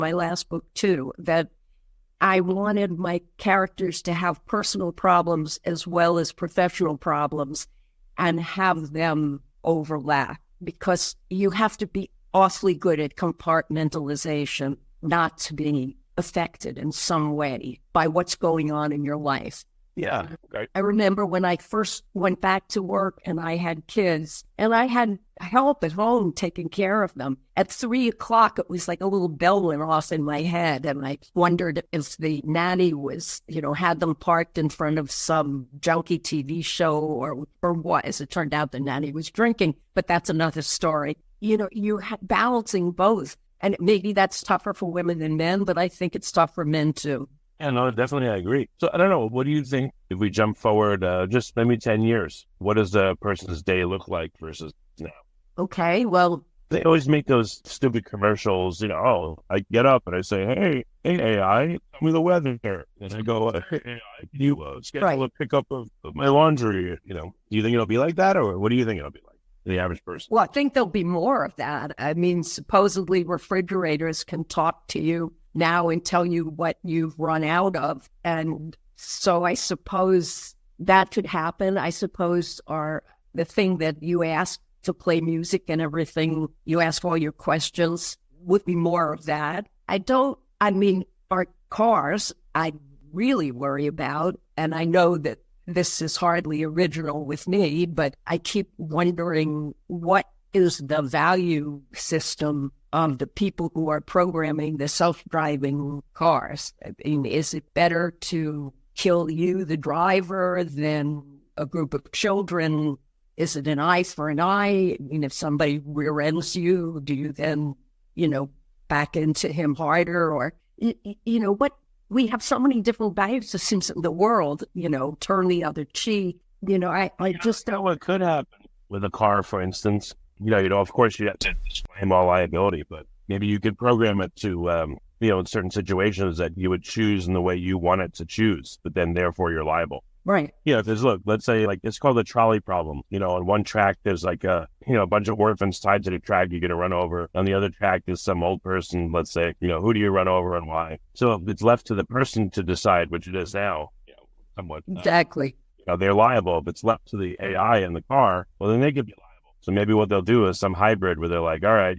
my last book too, that I wanted my characters to have personal problems as well as professional problems and have them overlap, because you have to be awfully good at compartmentalization not to be affected in some way by what's going on in your life. Yeah. Okay. I remember when I first went back to work and I had kids and I had help at home taking care of them. At 3:00, it was like a little bell went off in my head. And I wondered if the nanny was, had them parked in front of some junky TV show or what. As it turned out, the nanny was drinking, but that's another story. You're balancing both. And maybe that's tougher for women than men, but I think it's tough for men too. Yeah, no, definitely I agree. So I don't know, what do you think if we jump forward just maybe 10 years? What does a person's day look like versus now? Okay, well, they always make those stupid commercials, I get up and I say, hey AI, tell me the weather here. And I go, hey AI, can you schedule a pickup of my laundry? Do you think it'll be like that, or what do you think it'll be like for the average person? Well, I think there'll be more of that. I mean, supposedly refrigerators can talk to you now and tell you what you've run out of. And so I suppose that could happen. I suppose the thing that you ask to play music and everything, you ask all your questions, would be more of that. Our cars, I really worry about, and I know that this is hardly original with me, but I keep wondering, what is the value system of the people who are programming the self-driving cars? I mean, is it better to kill you, the driver, than a group of children? Is it an eye for an eye? I mean, if somebody rear ends you, do you then, back into him harder? Or, what? We have so many different value systems in the world, turn the other cheek. I just know what could happen with a car, for instance. Of course you have to disclaim all liability, but maybe you could program it to, in certain situations that you would choose in the way you want it to choose, but then therefore you're liable. Right. If there's, let's say it's called the trolley problem. On one track, there's a bunch of orphans tied to the track you're going to run over. On the other track, there's some old person, let's say, who do you run over and why? So it's left to the person to decide, which it is now, somewhat. Exactly. They're liable. If it's left to the AI in the car, well, then they could be liable. So maybe what they'll do is some hybrid where they're like, all right,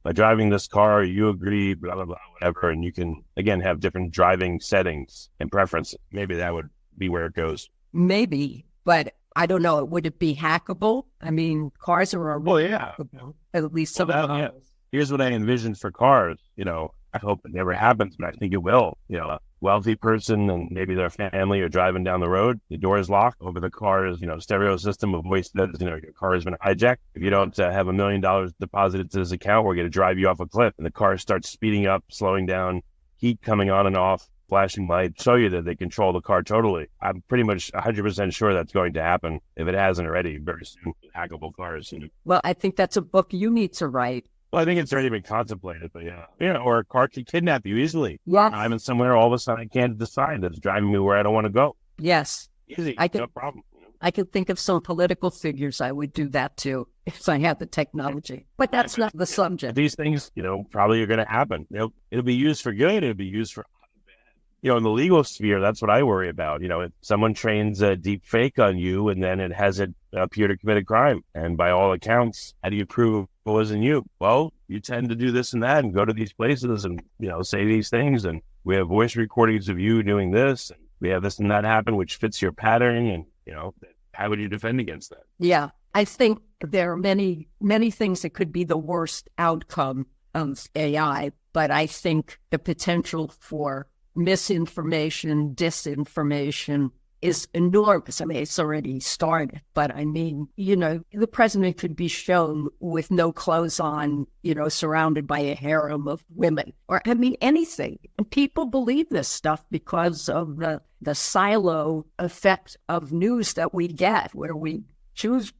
by driving this car, you agree, blah, blah, blah, whatever. And you can, again, have different driving settings and preferences. Maybe that would be where it goes. Maybe, but I don't know. Would it be hackable? I mean, cars are already hackable, at least some of them. Here's what I envision for cars. I hope it never happens, but I think it will. A wealthy person and maybe their family are driving down the road. The door is locked. Over the car is, stereo system of voice that, your car has been hijacked. If you don't have $1 million deposited to this account, we're going to drive you off a cliff. And the car starts speeding up, slowing down, heat coming on and off, flashing lights, show you that they control the car totally. I'm pretty much 100% sure that's going to happen, if it hasn't already, very soon. Hackable cars. Well, I think that's a book you need to write. Well, I think it's already been contemplated, but or a car can kidnap you easily. Yeah. I'm in somewhere, all of a sudden I can't decide. It's driving me where I don't want to go. Yes. Easy, no problem. I could think of some political figures I would do that to if I had the technology. But that's not the subject. These things, probably are going to happen. It'll be used for good. It'll be used for in the legal sphere, that's what I worry about. If someone trains a deep fake on you and then it has it appear to commit a crime, and by all accounts, how do you prove it wasn't you? Well, you tend to do this and that and go to these places and, say these things. And we have voice recordings of you doing this. And we have this and that happen, which fits your pattern. And, how would you defend against that? Yeah, I think there are many, many things that could be the worst outcome of AI. But I think the potential for misinformation, disinformation is enormous. I mean, it's already started, but I mean, the president could be shown with no clothes on, surrounded by a harem of women, or anything. And people believe this stuff because of the silo effect of news that we get, where we choose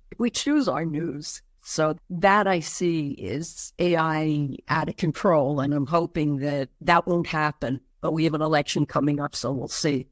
our news. So that I see is AI out of control, and I'm hoping that won't happen. But we have an election coming up, so we'll see.